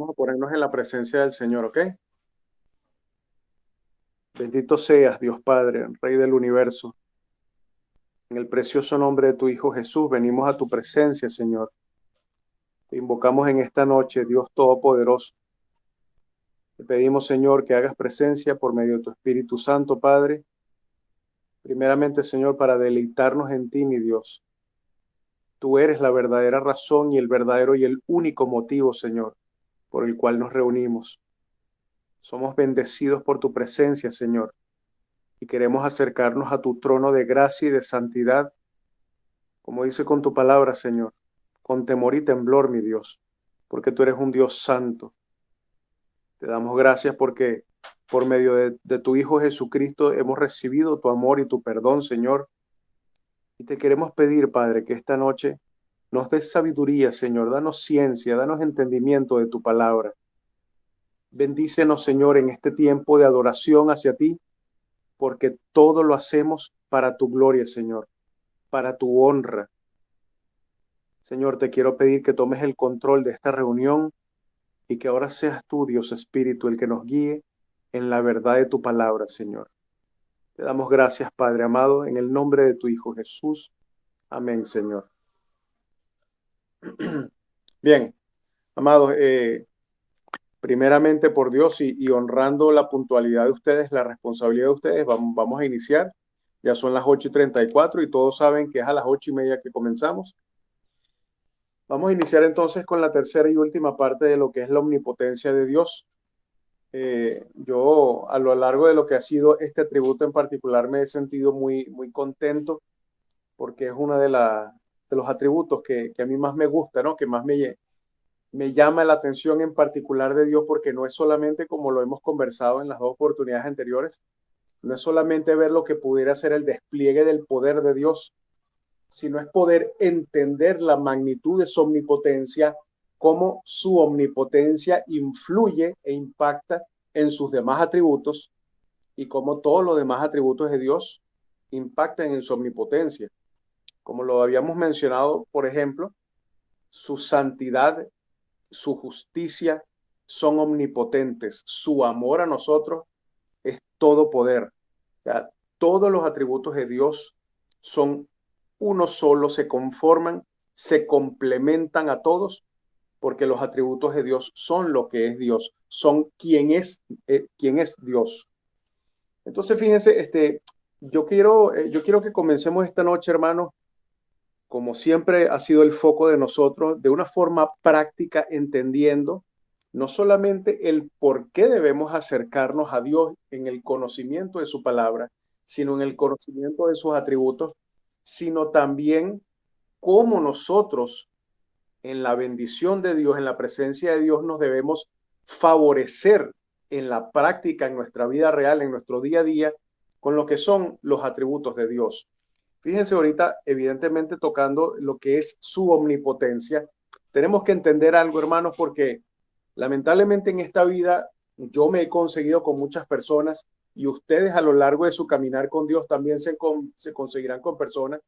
Vamos a ponernos en la presencia del Señor, ¿ok? Bendito seas, Dios Padre, Rey del universo. En el precioso nombre de tu Hijo Jesús, venimos a tu presencia, Señor. Te invocamos en esta noche, Dios Todopoderoso. Te pedimos, Señor, que hagas presencia por medio de tu Espíritu Santo, Padre. Primeramente, Señor, para deleitarnos en ti, mi Dios. Tú eres la verdadera razón y el verdadero y el único motivo, Señor, por el cual nos reunimos. Somos bendecidos por tu presencia, Señor, y queremos acercarnos a tu trono de gracia y de santidad, como dice con tu palabra, Señor, con temor y temblor, mi Dios, porque tú eres un Dios santo. Te damos gracias porque por medio de tu Hijo Jesucristo hemos recibido tu amor y tu perdón, Señor. Y te queremos pedir, Padre, que esta noche nos des sabiduría, Señor, danos ciencia, danos entendimiento de tu palabra. Bendícenos, Señor, en este tiempo de adoración hacia ti, porque todo lo hacemos para tu gloria, Señor, para tu honra. Señor, te quiero pedir que tomes el control de esta reunión y que ahora seas tú, Dios Espíritu, el que nos guíe en la verdad de tu palabra, Señor. Te damos gracias, Padre amado, en el nombre de tu Hijo Jesús. Amén, Señor. Bien, amados, primeramente por Dios y honrando la puntualidad de ustedes, la responsabilidad de ustedes, vamos a iniciar. Ya son las 8:34 y todos saben que es a las 8:30 que comenzamos. Vamos a iniciar entonces con la tercera y última parte de lo que es la omnipotencia de Dios. Yo a lo largo de lo que ha sido este atributo en particular me he sentido muy contento porque es uno de los atributos que a mí más me gusta, ¿no? Que más me llama la atención en particular de Dios porque no es solamente como lo hemos conversado en las dos oportunidades anteriores, no es solamente ver lo que pudiera ser el despliegue del poder de Dios, sino es poder entender la magnitud de su omnipotencia, cómo su omnipotencia influye e impacta en sus demás atributos y cómo todos los demás atributos de Dios impactan en su omnipotencia. Como lo habíamos mencionado, por ejemplo, su santidad, su justicia son omnipotentes, su amor a nosotros es todo poder. O sea, todos los atributos de Dios son uno solo, se conforman, se complementan a todos, porque los atributos de Dios son lo que es Dios, son quién es Dios. Entonces, fíjense, yo quiero que comencemos esta noche, hermanos, como siempre ha sido el foco de nosotros, de una forma práctica, entendiendo no solamente el por qué debemos acercarnos a Dios en el conocimiento de su palabra, sino en el conocimiento de sus atributos, sino también cómo nosotros en la bendición de Dios, en la presencia de Dios, nos debemos favorecer en la práctica, en nuestra vida real, en nuestro día a día, con lo que son los atributos de Dios. Fíjense ahorita, evidentemente tocando lo que es su omnipotencia, tenemos que entender algo, hermanos, porque lamentablemente en esta vida yo me he conseguido con muchas personas y ustedes a lo largo de su caminar con Dios también se conseguirán con personas,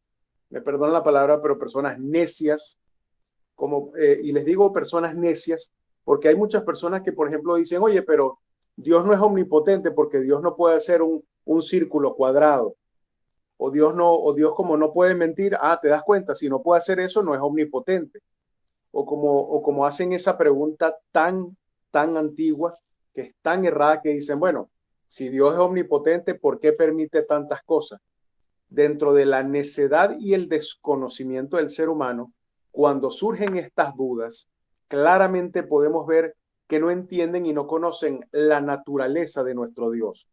me perdonan la palabra, pero personas necias, y les digo personas necias, porque hay muchas personas que, por ejemplo, dicen, oye, pero Dios no es omnipotente porque Dios no puede hacer un círculo cuadrado o Dios como no puede mentir, te das cuenta, si no puede hacer eso, no es omnipotente. O como hacen esa pregunta tan antigua, que es tan errada, que dicen, bueno, si Dios es omnipotente, ¿por qué permite tantas cosas? Dentro de la necedad y el desconocimiento del ser humano, cuando surgen estas dudas, claramente podemos ver que no entienden y no conocen la naturaleza de nuestro Dios.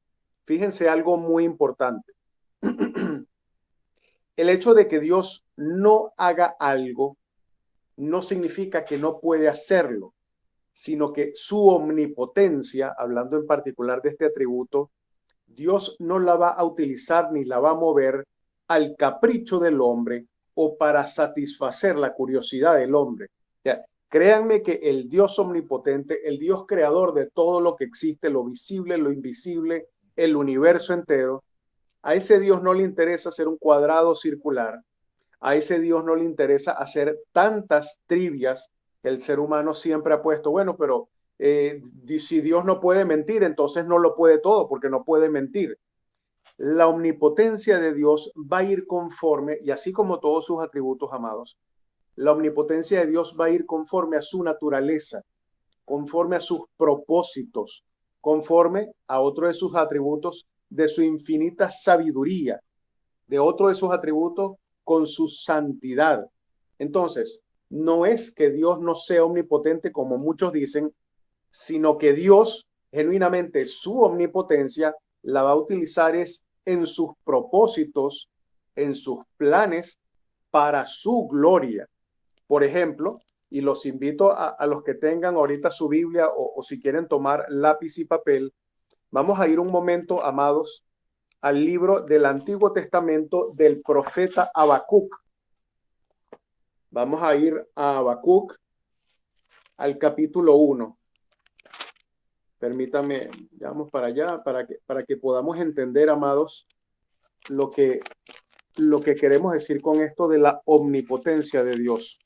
Fíjense algo muy importante. El hecho de que Dios no haga algo no significa que no puede hacerlo, sino que su omnipotencia, hablando en particular de este atributo, Dios no la va a utilizar ni la va a mover al capricho del hombre o para satisfacer la curiosidad del hombre. O sea, créanme que el Dios omnipotente, el Dios creador de todo lo que existe, lo visible, lo invisible, el universo entero, a ese Dios no le interesa hacer un cuadrado circular. A ese Dios no le interesa hacer tantas trivias que el ser humano siempre ha puesto. Bueno, pero Si Dios no puede mentir, entonces no lo puede todo porque no puede mentir. La omnipotencia de Dios va a ir conforme, y así como todos sus atributos, amados, la omnipotencia de Dios va a ir conforme a su naturaleza, conforme a sus propósitos, conforme a otro de sus atributos de su infinita sabiduría, de otro de sus atributos con su santidad. Entonces, no es que Dios no sea omnipotente como muchos dicen, sino que Dios, genuinamente, su omnipotencia la va a utilizar es en sus propósitos, en sus planes, para su gloria. Por ejemplo, y los invito a los que tengan ahorita su Biblia o si quieren tomar lápiz y papel, vamos a ir un momento, amados, al libro del Antiguo Testamento del profeta Habacuc. Vamos a ir a Habacuc, al capítulo 1. Permítanme, vamos para allá, para que podamos entender, amados, lo que, lo que queremos decir con esto de la omnipotencia de Dios.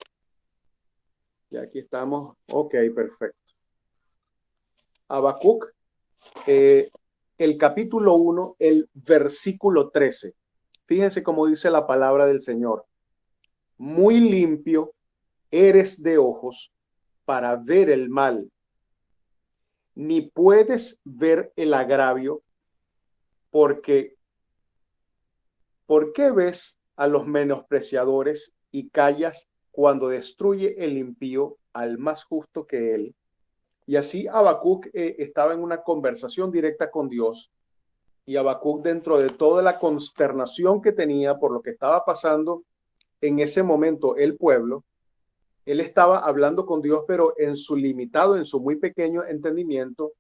Y aquí estamos. Ok, perfecto. Habacuc, el capítulo 1, el versículo 13. Fíjense cómo dice la palabra del Señor. Muy limpio eres de ojos para ver el mal, ni puedes ver el agravio, porque ¿por qué ves a los menospreciadores y callas cuando destruye el impío al más justo que él? Y así Habacuc estaba en una conversación directa con Dios, y Habacuc, dentro de toda la consternación que tenía por lo que estaba pasando en ese momento el pueblo, él estaba hablando con Dios, pero en su limitado, en su muy pequeño entendimiento,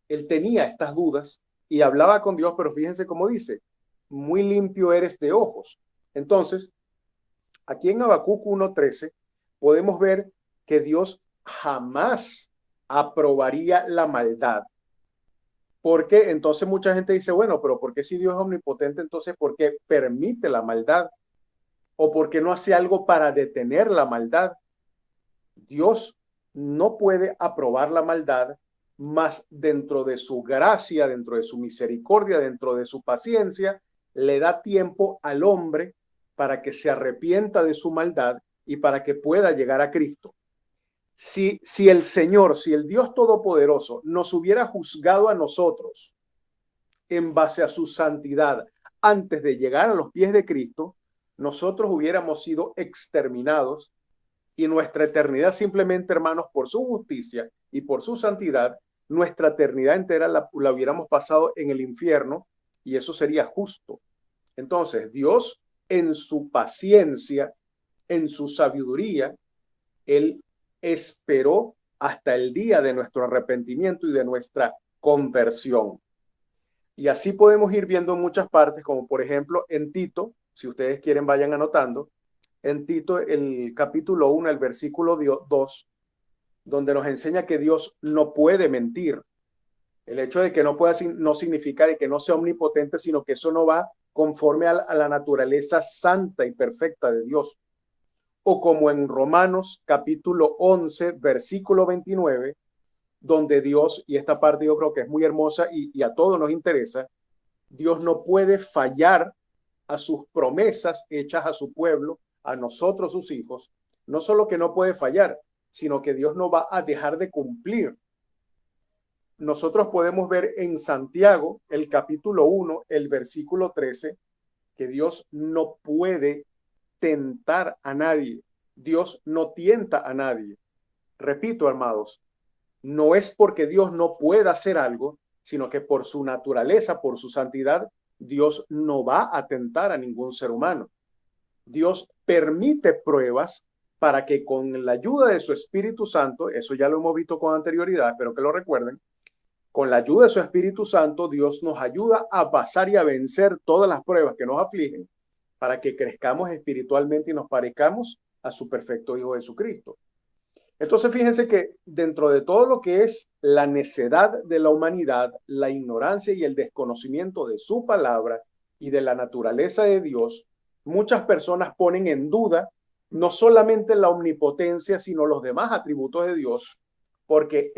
él tenía estas dudas y hablaba con Dios, pero fíjense cómo dice, muy limpio eres de ojos. Entonces, aquí en Habacuc 1:13 podemos ver que Dios jamás aprobaría la maldad. Porque entonces mucha gente dice, bueno, pero ¿por qué si Dios es omnipotente, entonces por qué permite la maldad? ¿O por qué no hace algo para detener la maldad? Dios no puede aprobar la maldad, más dentro de su gracia, dentro de su misericordia, dentro de su paciencia, le da tiempo al hombre para que se arrepienta de su maldad y para que pueda llegar a Cristo. Si el Señor, si el Dios Todopoderoso nos hubiera juzgado a nosotros en base a su santidad antes de llegar a los pies de Cristo, nosotros hubiéramos sido exterminados y nuestra eternidad simplemente, hermanos, por su justicia y por su santidad, nuestra eternidad entera la hubiéramos pasado en el infierno y eso sería justo. Entonces, Dios, en su paciencia, en su sabiduría, Él esperó hasta el día de nuestro arrepentimiento y de nuestra conversión. Y así podemos ir viendo en muchas partes, como por ejemplo en Tito, si ustedes quieren vayan anotando, en Tito el capítulo 1, el versículo 2, donde nos enseña que Dios no puede mentir. El hecho de que no pueda no significa de que no sea omnipotente, sino que eso no va conforme a la naturaleza santa y perfecta de Dios. O como en Romanos capítulo 11, versículo 29, donde Dios, y esta parte yo creo que es muy hermosa y a todos nos interesa, Dios no puede fallar a sus promesas hechas a su pueblo, a nosotros sus hijos. No solo que no puede fallar, sino que Dios no va a dejar de cumplir. Nosotros podemos ver en Santiago, el capítulo 1, el versículo 13, que Dios no puede tentar a nadie. Dios no tienta a nadie. Repito, amados, no es porque Dios no pueda hacer algo, sino que por su naturaleza, por su santidad, Dios no va a tentar a ningún ser humano. Dios permite pruebas para que con la ayuda de su Espíritu Santo, eso ya lo hemos visto con anterioridad, espero que lo recuerden, con la ayuda de su Espíritu Santo, Dios nos ayuda a pasar y a vencer todas las pruebas que nos afligen para que crezcamos espiritualmente y nos parezcamos a su perfecto Hijo Jesucristo. Entonces, fíjense que dentro de todo lo que es la necedad de la humanidad, la ignorancia y el desconocimiento de su palabra y de la naturaleza de Dios, muchas personas ponen en duda no solamente la omnipotencia, sino los demás atributos de Dios, porque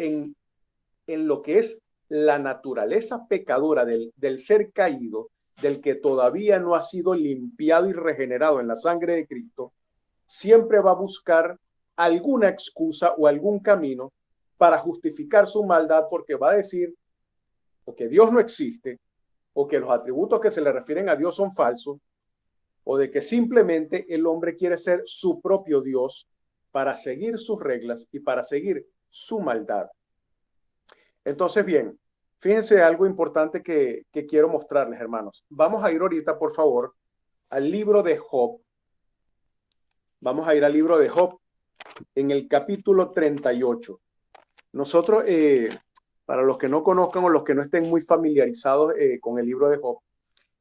en lo que es la naturaleza pecadora del ser caído, del que todavía no ha sido limpiado y regenerado en la sangre de Cristo, siempre va a buscar alguna excusa o algún camino para justificar su maldad, porque va a decir o que Dios no existe, o que los atributos que se le refieren a Dios son falsos, o de que simplemente el hombre quiere ser su propio Dios para seguir sus reglas y para seguir su maldad. Entonces, bien, fíjense algo importante que quiero mostrarles, hermanos. Vamos a ir ahorita, por favor, al libro de Job. Vamos a ir al libro de Job en el capítulo 38. Nosotros, para los que no conozcan o los que no estén muy familiarizados con el libro de Job,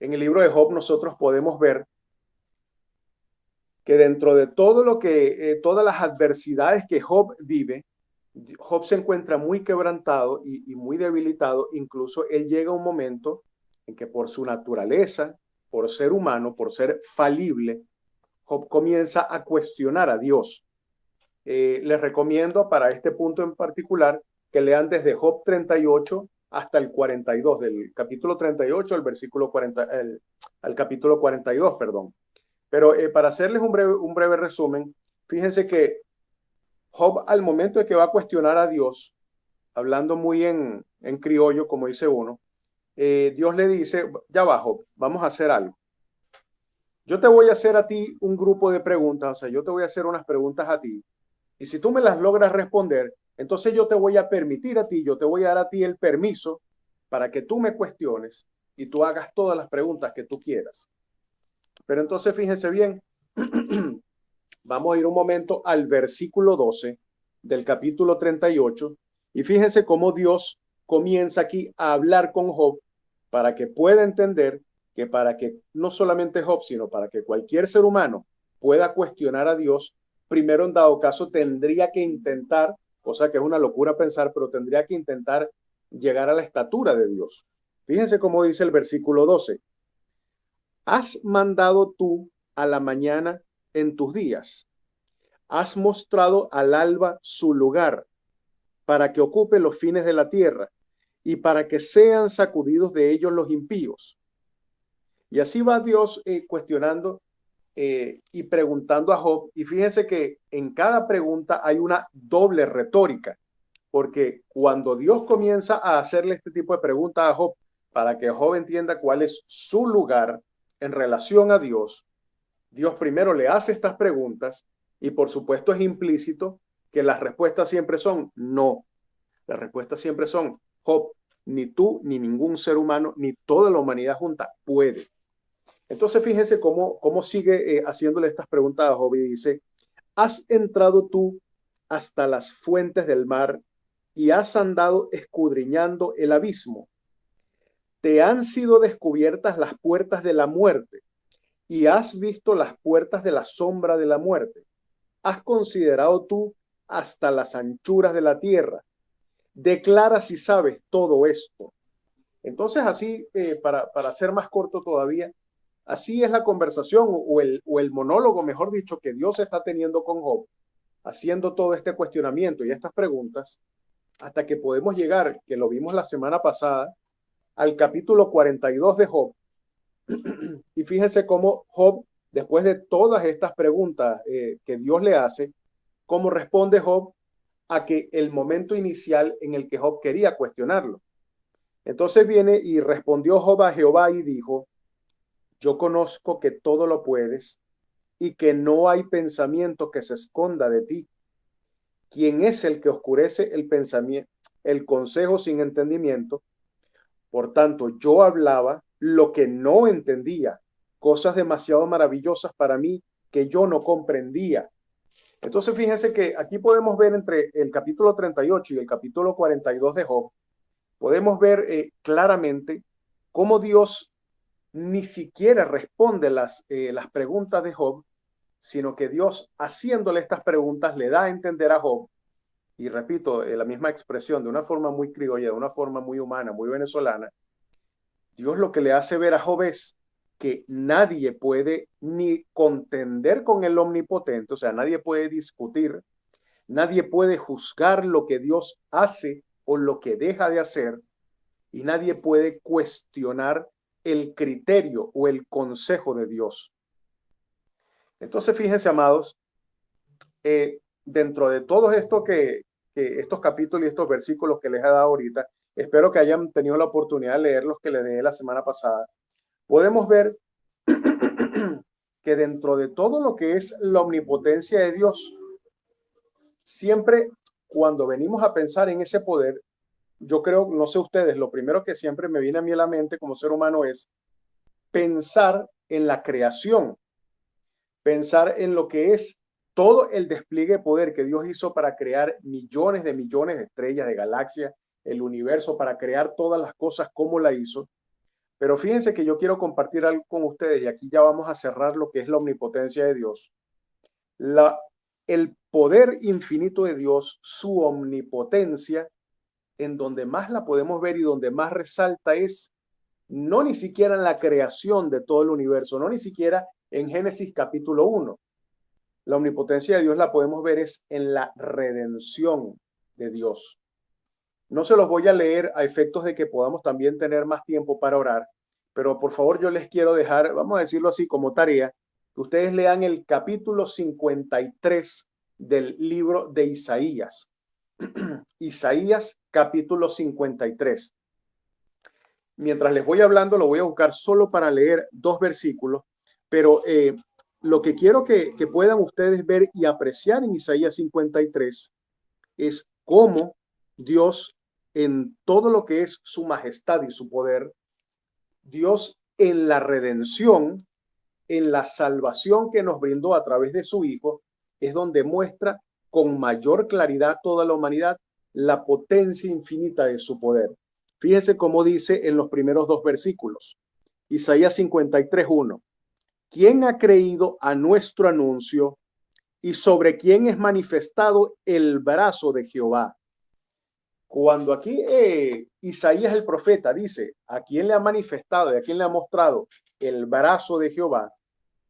en el libro de Job nosotros podemos ver que dentro de todo lo que, todas las adversidades que Job vive, Job se encuentra muy quebrantado y muy debilitado. Incluso él llega a un momento en que por su naturaleza, por ser humano, por ser falible, Job comienza a cuestionar a Dios. Les recomiendo para este punto en particular que lean desde Job 38 hasta el 42, del capítulo 38 al versículo 40, al capítulo 42, perdón. Pero para hacerles un breve resumen, fíjense que Job, al momento de que va a cuestionar a Dios, hablando muy en criollo, como dice uno, Dios le dice, ya va, Job, vamos a hacer algo. Yo te voy a hacer a ti un grupo de preguntas, o sea, yo te voy a hacer unas preguntas a ti, y si tú me las logras responder, entonces yo te voy a permitir a ti, yo te voy a dar a ti el permiso para que tú me cuestiones y tú hagas todas las preguntas que tú quieras. Pero entonces fíjense bien, vamos a ir un momento al versículo 12 del capítulo 38 y fíjense cómo Dios comienza aquí a hablar con Job para que pueda entender que para que no solamente Job, sino para que cualquier ser humano pueda cuestionar a Dios, primero en dado caso tendría que intentar, cosa que es una locura pensar, pero tendría que intentar llegar a la estatura de Dios. Fíjense cómo dice el versículo 12. ¿Has mandado tú a la mañana en tus días? ¿Has mostrado al alba su lugar para que ocupe los fines de la tierra y para que sean sacudidos de ellos los impíos? Y así va Dios cuestionando y preguntando a Job. Y fíjense que en cada pregunta hay una doble retórica, porque cuando Dios comienza a hacerle este tipo de preguntas a Job, para que Job entienda cuál es su lugar en relación a Dios, Dios primero le hace estas preguntas y por supuesto es implícito que las respuestas siempre son no. Las respuestas siempre son, Job, ni tú, ni ningún ser humano, ni toda la humanidad junta puede. Entonces fíjense cómo sigue haciéndole estas preguntas a Job y dice, ¿has entrado tú hasta las fuentes del mar y has andado escudriñando el abismo? ¿Te han sido descubiertas las puertas de la muerte y has visto las puertas de la sombra de la muerte? ¿Has considerado tú hasta las anchuras de la tierra? Declara si sabes todo esto. Entonces así, para ser más corto todavía, así es la conversación o el monólogo, mejor dicho, que Dios está teniendo con Job, haciendo todo este cuestionamiento y estas preguntas, hasta que podemos llegar, que lo vimos la semana pasada, al capítulo 42 de Job. Y fíjense cómo Job, después de todas estas preguntas que Dios le hace, cómo responde Job a que el momento inicial en el que Job quería cuestionarlo. Entonces viene y respondió Job a Jehová y dijo, yo conozco que todo lo puedes y que no hay pensamiento que se esconda de ti. ¿Quién es el que oscurece el pensamiento, el consejo sin entendimiento? Por tanto, yo hablaba lo que no entendía, cosas demasiado maravillosas para mí que yo no comprendía. Entonces, fíjense que aquí podemos ver entre el capítulo 38 y el capítulo 42 de Job, podemos ver claramente cómo Dios ni siquiera responde las preguntas de Job, sino que Dios, haciéndole estas preguntas, le da a entender a Job, y repito, la misma expresión, de una forma muy criolla, de una forma muy humana, muy venezolana, Dios lo que le hace ver a Job es que nadie puede ni contender con el omnipotente, o sea, nadie puede discutir, nadie puede juzgar lo que Dios hace o lo que deja de hacer, y nadie puede cuestionar el criterio o el consejo de Dios. Entonces, fíjense, amados, dentro de todo esto que estos capítulos y estos versículos que les he dado ahorita, espero que hayan tenido la oportunidad de leer los que les dejé la semana pasada, podemos ver que dentro de todo lo que es la omnipotencia de Dios, siempre cuando venimos a pensar en ese poder, yo creo, no sé ustedes, lo primero que siempre me viene a mí a la mente como ser humano es pensar en la creación, pensar en lo que es todo el despliegue de poder que Dios hizo para crear millones de estrellas, de galaxias, el universo, para crear todas las cosas como la hizo. Pero fíjense que yo quiero compartir algo con ustedes y aquí ya vamos a cerrar lo que es la omnipotencia de Dios. La, el poder infinito de Dios, su omnipotencia, en donde más la podemos ver y donde más resalta es no ni siquiera en la creación de todo el universo, no ni siquiera en Génesis capítulo 1. La omnipotencia de Dios la podemos ver es en la redención de Dios. No se los voy a leer a efectos de que podamos también tener más tiempo para orar, pero por favor yo les quiero dejar, vamos a decirlo así como tarea, que ustedes lean el capítulo 53 del libro de Isaías. Isaías capítulo 53. Mientras les voy hablando, lo voy a buscar solo para leer dos versículos, pero lo que quiero que puedan ustedes ver y apreciar en Isaías 53 es cómo Dios, en todo lo que es su majestad y su poder, Dios en la redención, en la salvación que nos brindó a través de su Hijo, es donde muestra con mayor claridad toda la humanidad la potencia infinita de su poder. Fíjense cómo dice en los primeros dos versículos. Isaías 53:1. ¿Quién ha creído a nuestro anuncio y sobre quién es manifestado el brazo de Jehová? Cuando aquí Isaías el profeta dice a quién le ha manifestado y a quién le ha mostrado el brazo de Jehová,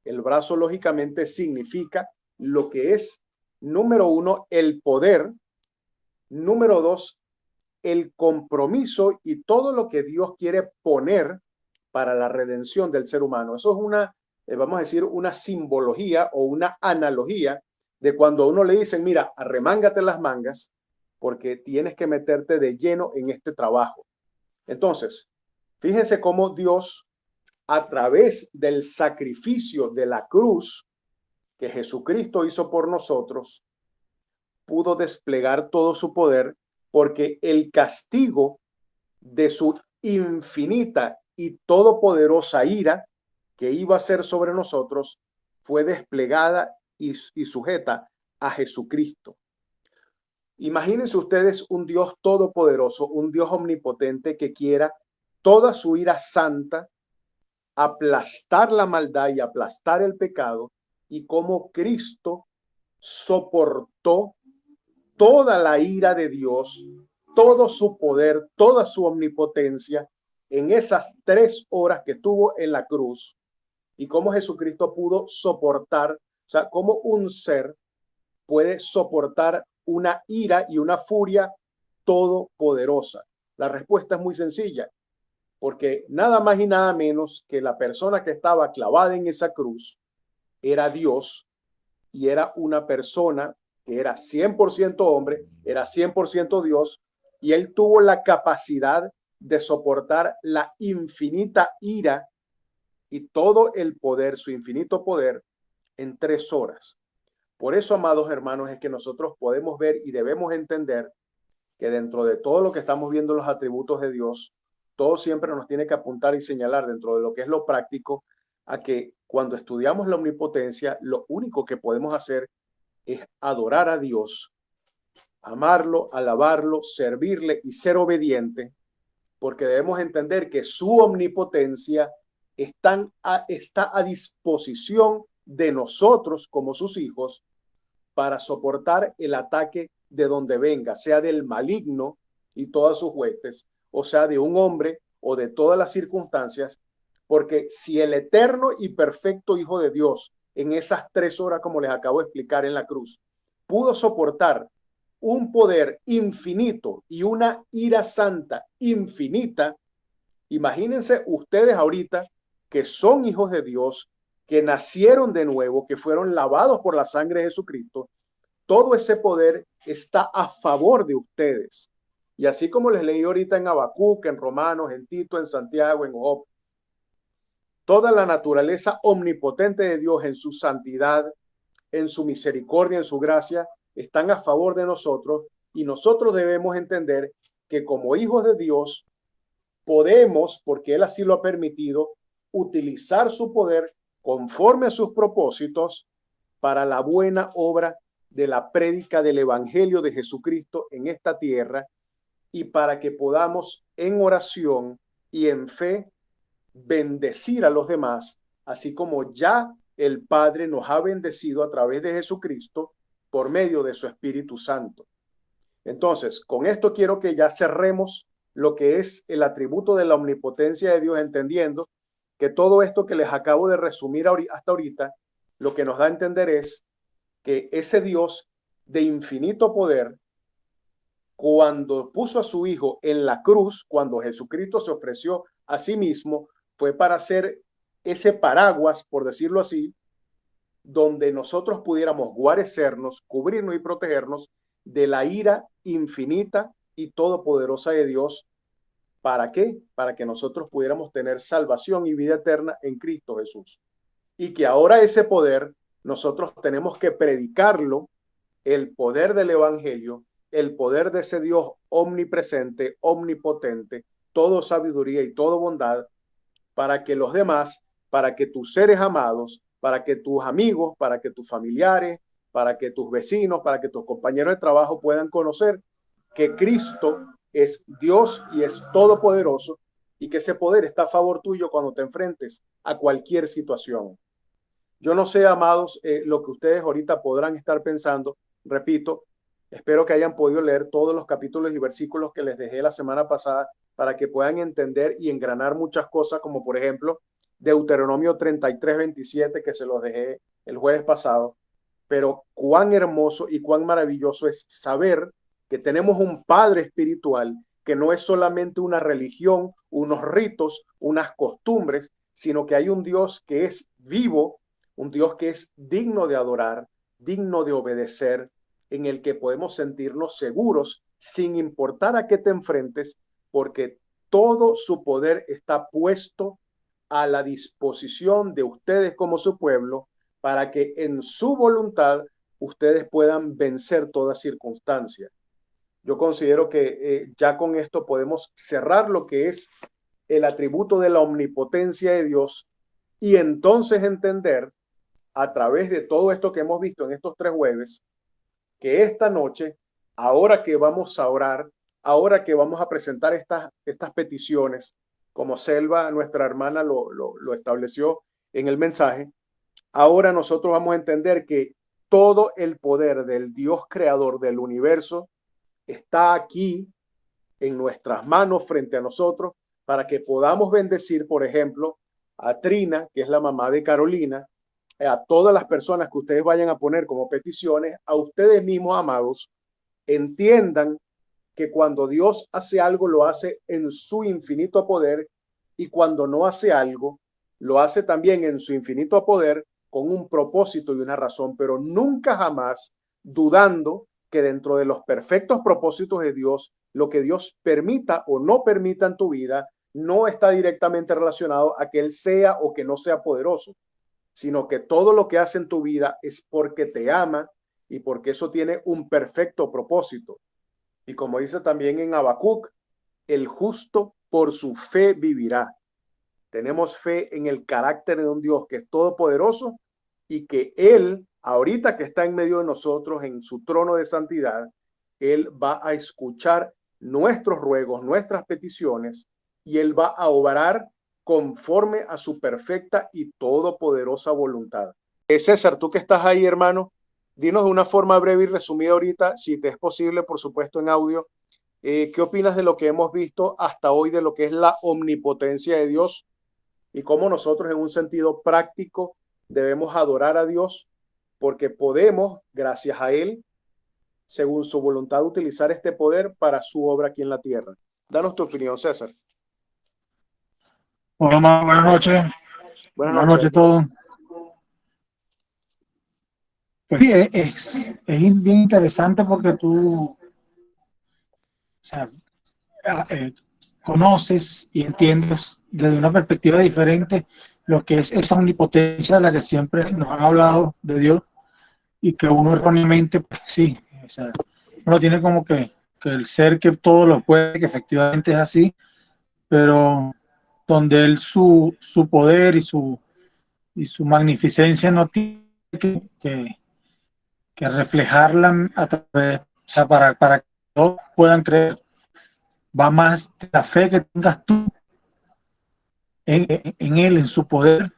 el brazo lógicamente significa lo que es, número uno, el poder, número dos, el compromiso y todo lo que Dios quiere poner para la redención del ser humano. Eso es una, vamos a decir, una simbología o una analogía de cuando a uno le dicen, mira, arremángate las mangas porque tienes que meterte de lleno en este trabajo. Entonces, fíjense cómo Dios, a través del sacrificio de la cruz que Jesucristo hizo por nosotros, pudo desplegar todo su poder porque el castigo de su infinita y todopoderosa ira que iba a ser sobre nosotros fue desplegada y sujeta a Jesucristo. Imagínense ustedes un Dios todopoderoso, un Dios omnipotente que quiera toda su ira santa aplastar la maldad y aplastar el pecado, y cómo Cristo soportó toda la ira de Dios, todo su poder, toda su omnipotencia en esas 3 horas que estuvo en la cruz, y cómo Jesucristo pudo soportar, o sea, cómo un ser puede soportar una ira y una furia todopoderosa. La respuesta es muy sencilla, porque nada más y nada menos que la persona que estaba clavada en esa cruz era Dios, y era una persona que era 100% hombre, era 100% Dios, y él tuvo la capacidad de soportar la infinita ira y todo el poder, su infinito poder, en 3 horas. Por eso, amados hermanos, es que nosotros podemos ver y debemos entender que dentro de todo lo que estamos viendo, los atributos de Dios, todo siempre nos tiene que apuntar y señalar dentro de lo que es lo práctico a que cuando estudiamos la omnipotencia, lo único que podemos hacer es adorar a Dios, amarlo, alabarlo, servirle y ser obediente, porque debemos entender que su omnipotencia está a disposición de nosotros como sus hijos para soportar el ataque de donde venga, sea del maligno y todas sus huestes, o sea de un hombre o de todas las circunstancias, porque si el eterno y perfecto Hijo de Dios en esas 3 horas, como les acabo de explicar en la cruz, pudo soportar un poder infinito y una ira santa infinita, imagínense ustedes ahorita que son hijos de Dios, que nacieron de nuevo, que fueron lavados por la sangre de Jesucristo. Todo ese poder está a favor de ustedes. Y así como les leí ahorita en Habacuc, en Romanos, en Tito, en Santiago, en Job, toda la naturaleza omnipotente de Dios en su santidad, en su misericordia, en su gracia, están a favor de nosotros, y nosotros debemos entender que como hijos de Dios podemos, porque Él así lo ha permitido, utilizar su poder conforme a sus propósitos para la buena obra de la prédica del Evangelio de Jesucristo en esta tierra, y para que podamos en oración y en fe bendecir a los demás, así como ya el Padre nos ha bendecido a través de Jesucristo por medio de su Espíritu Santo. Entonces, con esto quiero que ya cerremos lo que es el atributo de la omnipotencia de Dios, entendiendo que todo esto que les acabo de resumir hasta ahorita, lo que nos da a entender es que ese Dios de infinito poder, cuando puso a su Hijo en la cruz, cuando Jesucristo se ofreció a sí mismo, fue para hacer ese paraguas, por decirlo así, donde nosotros pudiéramos guarecernos, cubrirnos y protegernos de la ira infinita y todopoderosa de Dios. ¿Para qué? Para que nosotros pudiéramos tener salvación y vida eterna en Cristo Jesús. Y que ahora ese poder nosotros tenemos que predicarlo, el poder del Evangelio, el poder de ese Dios omnipresente, omnipotente, todo sabiduría y todo bondad, para que los demás, para que tus seres amados, para que tus amigos, para que tus familiares, para que tus vecinos, para que tus compañeros de trabajo puedan conocer que Cristo es Dios y es todopoderoso, y que ese poder está a favor tuyo cuando te enfrentes a cualquier situación. Yo no sé, amados, lo que ustedes ahorita podrán estar pensando. Repito, espero que hayan podido leer todos los capítulos y versículos que les dejé la semana pasada para que puedan entender y engranar muchas cosas, como por ejemplo Deuteronomio 33:27, que se los dejé el jueves pasado. Pero cuán hermoso y cuán maravilloso es saber que tenemos un Padre espiritual que no es solamente una religión, unos ritos, unas costumbres, sino que hay un Dios que es vivo, un Dios que es digno de adorar, digno de obedecer, en el que podemos sentirnos seguros sin importar a qué te enfrentes, porque todo su poder está puesto a la disposición de ustedes como su pueblo, para que en su voluntad ustedes puedan vencer toda circunstancia. Yo considero que ya con esto podemos cerrar lo que es el atributo de la omnipotencia de Dios, y entonces entender a través de todo esto que hemos visto en estos 3 jueves, que esta noche, ahora que vamos a orar, ahora que vamos a presentar estas peticiones, como Selva, nuestra hermana, lo estableció en el mensaje, ahora nosotros vamos a entender que todo el poder del Dios creador del universo está aquí en nuestras manos frente a nosotros, para que podamos bendecir, por ejemplo, a Trina, que es la mamá de Carolina, a todas las personas que ustedes vayan a poner como peticiones, a ustedes mismos, amados, entiendan que cuando Dios hace algo, lo hace en su infinito poder, y cuando no hace algo, lo hace también en su infinito poder con un propósito y una razón, pero nunca jamás dudando que dentro de los perfectos propósitos de Dios, lo que Dios permita o no permita en tu vida no está directamente relacionado a que Él sea o que no sea poderoso, sino que todo lo que hace en tu vida es porque te ama y porque eso tiene un perfecto propósito. Y como dice también en Habacuc, el justo por su fe vivirá. Tenemos fe en el carácter de un Dios que es todopoderoso, y que Él, ahorita que está en medio de nosotros en su trono de santidad, Él va a escuchar nuestros ruegos, nuestras peticiones, y Él va a obrar conforme a su perfecta y todopoderosa voluntad. César, tú que estás ahí, hermano, dinos de una forma breve y resumida ahorita, si te es posible, por supuesto, en audio, ¿qué opinas de lo que hemos visto hasta hoy, de lo que es la omnipotencia de Dios, y cómo nosotros en un sentido práctico debemos adorar a Dios, porque podemos, gracias a Él, según su voluntad, utilizar este poder para su obra aquí en la tierra. Danos tu opinión, César. Hola, buenas noches. Buenas Buenas noches, noches a hermano. todos. Pues sí, es bien interesante porque tú, o sea, ah, conoces y entiendes desde una perspectiva diferente lo que es esa omnipotencia de la que siempre nos han hablado de Dios y que uno erróneamente, pues sí, o sea, uno tiene como que el ser que todo lo puede, que efectivamente es así, pero donde él su poder y su magnificencia no tiene que reflejarla a través, o sea, para que todos puedan creer, va más de la fe que tengas tú en él, en su poder,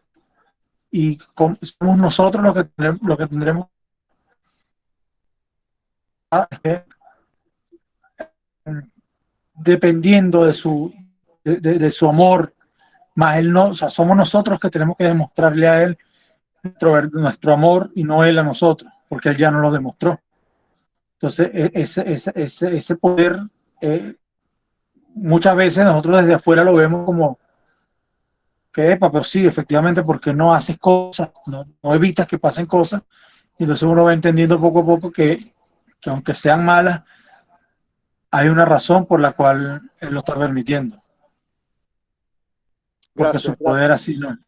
y somos nosotros lo que tendremos dependiendo de su amor, más él no, o sea, somos nosotros que tenemos que demostrarle a él nuestro amor y no él a nosotros, porque él ya no lo demostró. Entonces, ese poder, eh, muchas veces nosotros desde afuera lo vemos como que, epa, pero sí, efectivamente, porque no haces cosas, no evitas que pasen cosas, y entonces uno va entendiendo poco a poco que aunque sean malas, hay una razón por la cual él lo está permitiendo, porque Gracias, su poder gracias. así no.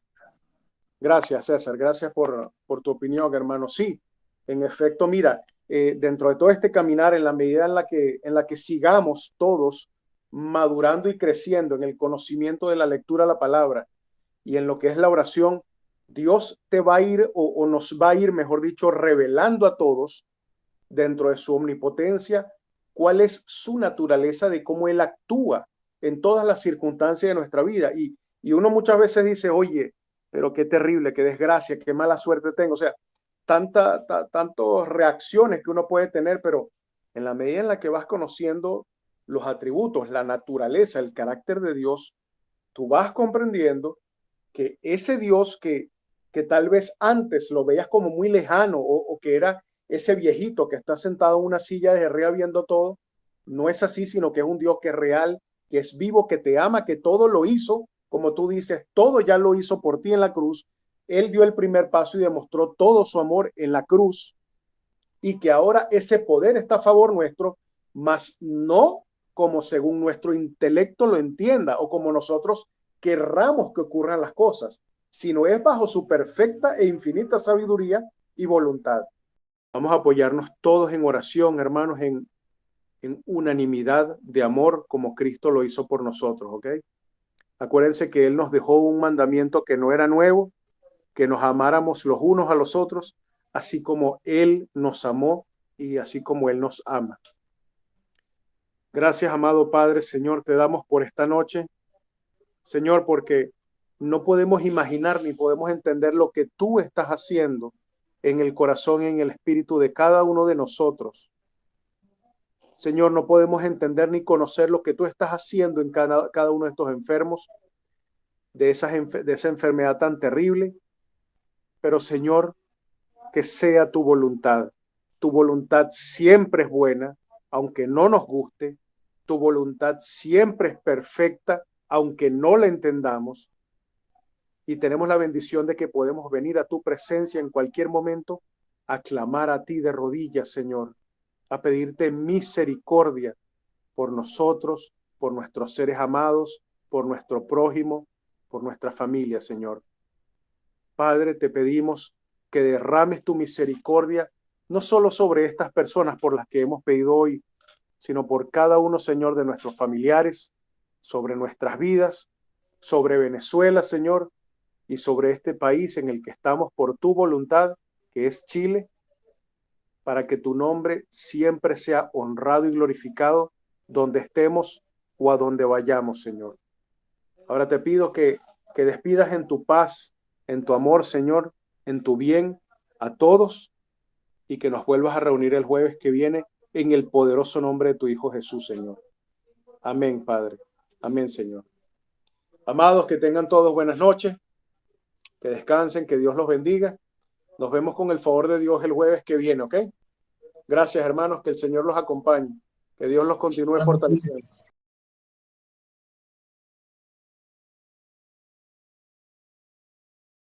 Gracias, César. Gracias por tu opinión, hermano. Sí, en efecto, mira, dentro de todo este caminar, en la medida en la que sigamos todos madurando y creciendo en el conocimiento de la lectura de la palabra y en lo que es la oración, Dios te va a ir o nos va a ir, mejor dicho, revelando a todos dentro de su omnipotencia cuál es su naturaleza de cómo Él actúa en todas las circunstancias de nuestra vida. Y uno muchas veces dice, oye, pero qué terrible, qué desgracia, qué mala suerte tengo. O sea, tantas reacciones que uno puede tener, pero en la medida en la que vas conociendo los atributos, la naturaleza, el carácter de Dios, tú vas comprendiendo que ese Dios que tal vez antes lo veías como muy lejano o que era ese viejito que está sentado en una silla de arriba viendo todo, no es así, sino que es un Dios que es real, que es vivo, que te ama, que todo lo hizo, como tú dices, todo ya lo hizo por ti en la cruz. Él dio el primer paso y demostró todo su amor en la cruz y que ahora ese poder está a favor nuestro, mas no como según nuestro intelecto lo entienda o como nosotros querramos que ocurran las cosas, sino es bajo su perfecta e infinita sabiduría y voluntad. Vamos a apoyarnos todos en oración, hermanos, en unanimidad de amor como Cristo lo hizo por nosotros, ¿ok? Acuérdense que Él nos dejó un mandamiento que no era nuevo, que nos amáramos los unos a los otros, así como Él nos amó y así como Él nos ama. Gracias, amado Padre, Señor, te damos por esta noche, Señor, porque no podemos imaginar ni podemos entender lo que tú estás haciendo en el corazón y en el espíritu de cada uno de nosotros. Señor, no podemos entender ni conocer lo que tú estás haciendo en cada uno de estos enfermos, de esa enfermedad tan terrible, pero Señor, que sea tu voluntad. Tu voluntad siempre es buena, aunque no nos guste. Tu voluntad siempre es perfecta, aunque no la entendamos. Y tenemos la bendición de que podemos venir a tu presencia en cualquier momento a clamar a ti de rodillas, Señor, a pedirte misericordia por nosotros, por nuestros seres amados, por nuestro prójimo, por nuestra familia, Señor. Padre, te pedimos que derrames tu misericordia, no solo sobre estas personas por las que hemos pedido hoy, sino por cada uno, Señor, de nuestros familiares, sobre nuestras vidas, sobre Venezuela, Señor, y sobre este país en el que estamos por tu voluntad, que es Chile, para que tu nombre siempre sea honrado y glorificado donde estemos o a donde vayamos, Señor. Ahora te pido que despidas en tu paz, en tu amor, Señor, en tu bien a todos y que nos vuelvas a reunir el jueves que viene en el poderoso nombre de tu Hijo Jesús, Señor. Amén, Padre. Amén, Señor. Amados, que tengan todos buenas noches, que descansen, que Dios los bendiga. Nos vemos con el favor de Dios el jueves que viene, ¿ok? Gracias, hermanos, que el Señor los acompañe, que Dios los continúe fortaleciendo.